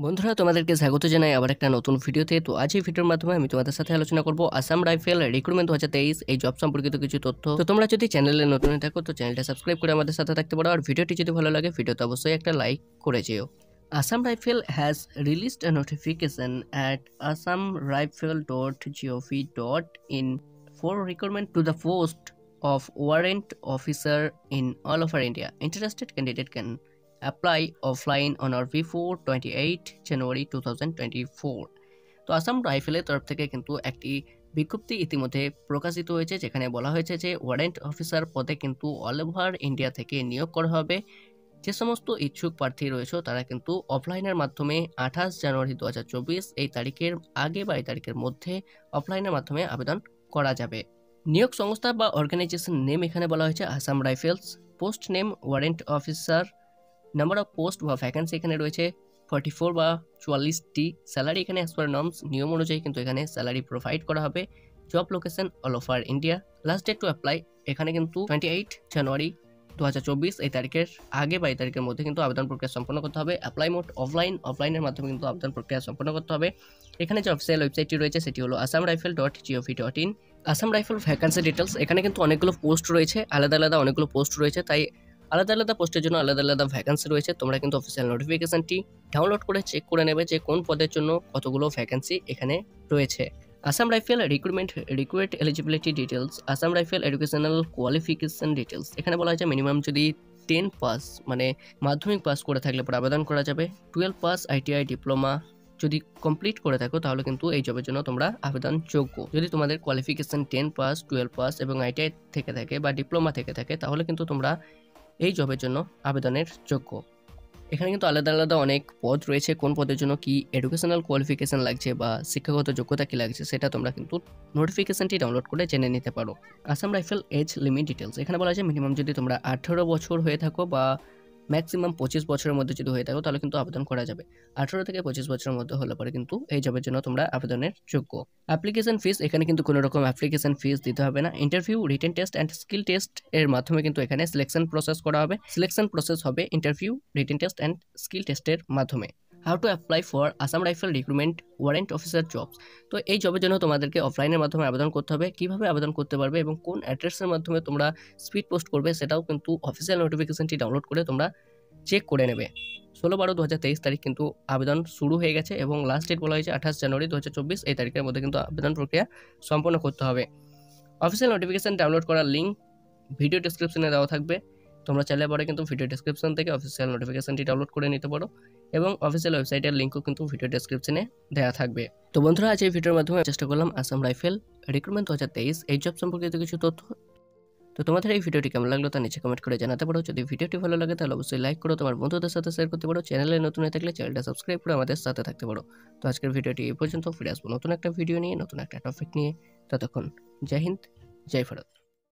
বন্ধুরা তোমাদেরকে স্বাগত জানাই আবার একটা নতুন ভিডিওতে। তো আজ এই ভিডিওর মাধ্যমে আমি তোমাদের সাথে আলোচনা করব আসাম রাইফেল রিক্রুটমেন্ট 2023 এই জব সম্পর্কিত কিছু তথ্য। তো তোমরা যদি চ্যানেলে নতুন হয়ে থাকো তো চ্যানেলটা সাবস্ক্রাইব করে আমাদের সাথে থাকতে পারো, আর ভিডিওটি যদি ভালো লাগে ভিডিওতে অবশ্যই একটা লাইক করে যেও। Assam Rifle has released a notification at assamrifle.gov.in for recruitment to the post of warrant officer in all over India. Interested candidate can apply offline on or before 28 January 2024. তো আসাম রাইফেলের তরফ থেকে কিন্তু একটি বিজ্ঞপ্তি ইতিমধ্যে প্রকাশিত হয়েছে, যেখানে বলা হয়েছে যে ওয়ারেন্ট অফিসার পদে কিন্তু অল ওভার ইন্ডিয়া থেকে নিয়োগ করা হবে। যে সমস্ত ইচ্ছুক প্রার্থী রয়েছে তারা কিন্তু অফলাইনের মাধ্যমে 28 জানুয়ারি 2024 এই তারিখের আগে বা এই তারিখের মধ্যে অফলাইনের মাধ্যমে আবেদন করা যাবে। নিয়োগ সংস্থা বা অর্গানাইজেশন নেম এখানে বলা হয়েছে Assam rifles. Post name warrant officer. Number of post বা ভ্যাকেন্সি এখানে রয়েছে 44 বা 44টি। স্যালারি এখানে অ্যাজ পার নর্মস নিয়ম অনুযায়ী কিন্তু এখানে স্যালারি প্রোভাইড করা হবে। Job location all over India. Last date to apply এখানে কিন্তু 28 জানুয়ারি 2024 এই তারিখের আগে বা এই তারিখের মধ্যে কিন্তু আবেদন প্রক্রিয়া সম্পন্ন করতে হবে। অ্যাপ্লাই মোড অফলাইনের মাধ্যমে কিন্তু আবেদন প্রক্রিয়া সম্পন্ন করতে হবে। এখানে যে অফিসিয়াল ওয়েবসাইটটি রয়েছে সেটি হলো assamrifle.gov.in। Assam rifle vacancy details. এখানে কিন্তু অনেকগুলো পোস্ট রয়েছে, আলাদা আলাদা অনেকগুলো পোস্ট রয়েছে, তাই আলাদা আলাদা পোস্টের জন্য আলাদা আলাদা ভ্যাকেন্সি রয়েছে। তোমরা কিন্তু অফিসিয়াল নোটিফিকেশনটি ডাউনলোড করে চেক করে নেবে যে কোন পদের জন্য কতগুলো ভ্যাকেন্সি এখানে রয়েছে। Assam rifle recruitment recruit eligibility details. Assam rifle educational qualification details. এখানে বলা হয়েছে মিনিমাম যদি 10 পাস মানে মাধ্যমিক পাস করে থাকলে পরে আবেদন করা যাবে। 12 পাস আইটিআই ডিপ্লোমা যদি কমপ্লিট করে থাকো তাহলে কিন্তু এই জবের জন্য তোমরা আবেদন যোগ্য। যদি তোমাদের কোয়ালিফিকেশন 10 পাস 12 পাস এবং আইটিআই থেকে থাকে বা ডিপ্লোমা থেকে থাকে তাহলে কিন্তু তোমরা এই জবের জন্য আবেদনের যোগ্য। এখানে কিন্তু আলাদা আলাদা অনেক পদ রয়েছে, কোন পদের জন্য কি এডুকেশনাল কোয়ালিফিকেশন লাগছে বা শিক্ষাগত যোগ্যতা কি লাগছে সেটা তোমরা কিন্তু নোটিফিকেশনটি ডাউনলোড করে জেনে নিতে পারো। Assam rifle age limit details. এখানে বলা আছে মিনিমাম যদি তোমরা 18 বছর হয়ে থাকো বা ম্যাক্সিমাম 25 বছরের মধ্যে যদি হয়ে থাকো তাহলে কিন্তু আবেদন করা যাবে। 18 থেকে 25 বছরের মধ্যে হলে পরে কিন্তু এই জবের জন্য তোমরা আবেদনের যোগ্য। Application fees. এখানে কিন্তু কোনো রকম অ্যাপ্লিকেশন ফিস দিতে হবে না। Interview, written test and skill test এর মাধ্যমে কিন্তু এখানে সিলেকশন প্রসেস করা হবে। সিলেকশন প্রসেস হবে interview, written test and skill টেস্টের মাধ্যমে। How to apply for Assam rifle recruitment warrant officer jobs. তো এই জবের জন্য তোমাদেরকে অফলাইনের মাধ্যমে আবেদন করতে হবে। কিভাবে আবেদন করতে পারবে এবং কোন অ্যাড্রেসের মাধ্যমে তোমরা স্পিড পোস্ট করবে সেটাও কিন্তু অফিসিয়াল নোটিফিকেশনটি ডাউনলোড করে তোমরা চেক করে নেবে। 16/12/2023 তারিখ কিন্তু আবেদন শুরু হয়ে গেছে এবং লাস্ট ডেট বলা হয়েছে 28 জানুয়ারি 2024 এই তারিখের মধ্যে কিন্তু আবেদন প্রক্রিয়া সম্পন্ন করতে হবে। অফিসিয়াল নোটিফিকেশন ডাউনলোড করার লিঙ্ক ভিডিও ডেসক্রিপশনে দেওয়া থাকবে। তোমরা চাইলে পরে কিন্তু ভিডিও ডেসক্রিপশন থেকে অফিসিয়াল নোটিফিকেশনটি ডাউনলোড করে নিতে পারো এবং অফিসিয়াল ওয়েবসাইটের লিঙ্কও কিন্তু ভিডিও ডেসক্রিপশনে দেওয়া থাকবে। তো বন্ধুরা আজ এই ভিডিওর মাধ্যমে চেষ্টা করলাম আসাম রাইফেল রিক্রুটমেন্ট 2023 এই জব সম্পর্কিত কিছু তথ্য। তো তোমাদের এই ভিডিওটি কেমন লাগলো তা নিচে কমেন্ট করে জানাতে পারো। যদি ভিডিওটি ভালো লাগে তাহলে অবশ্যই লাইক করো, তোমার বন্ধুদের সাথে শেয়ার করতে পারো। চ্যানেলে নতুন হয়ে থাকলে চ্যানেলটা সাবস্ক্রাইব করে আমাদের সাথে থাকতে পারো। তো আজকের ভিডিওটি এই পর্যন্ত, ফিরে আসবো নতুন একটা ভিডিও নিয়ে, নতুন একটা টপিক নিয়ে। ততক্ষণ জয় হিন্দ, জয় ভারত।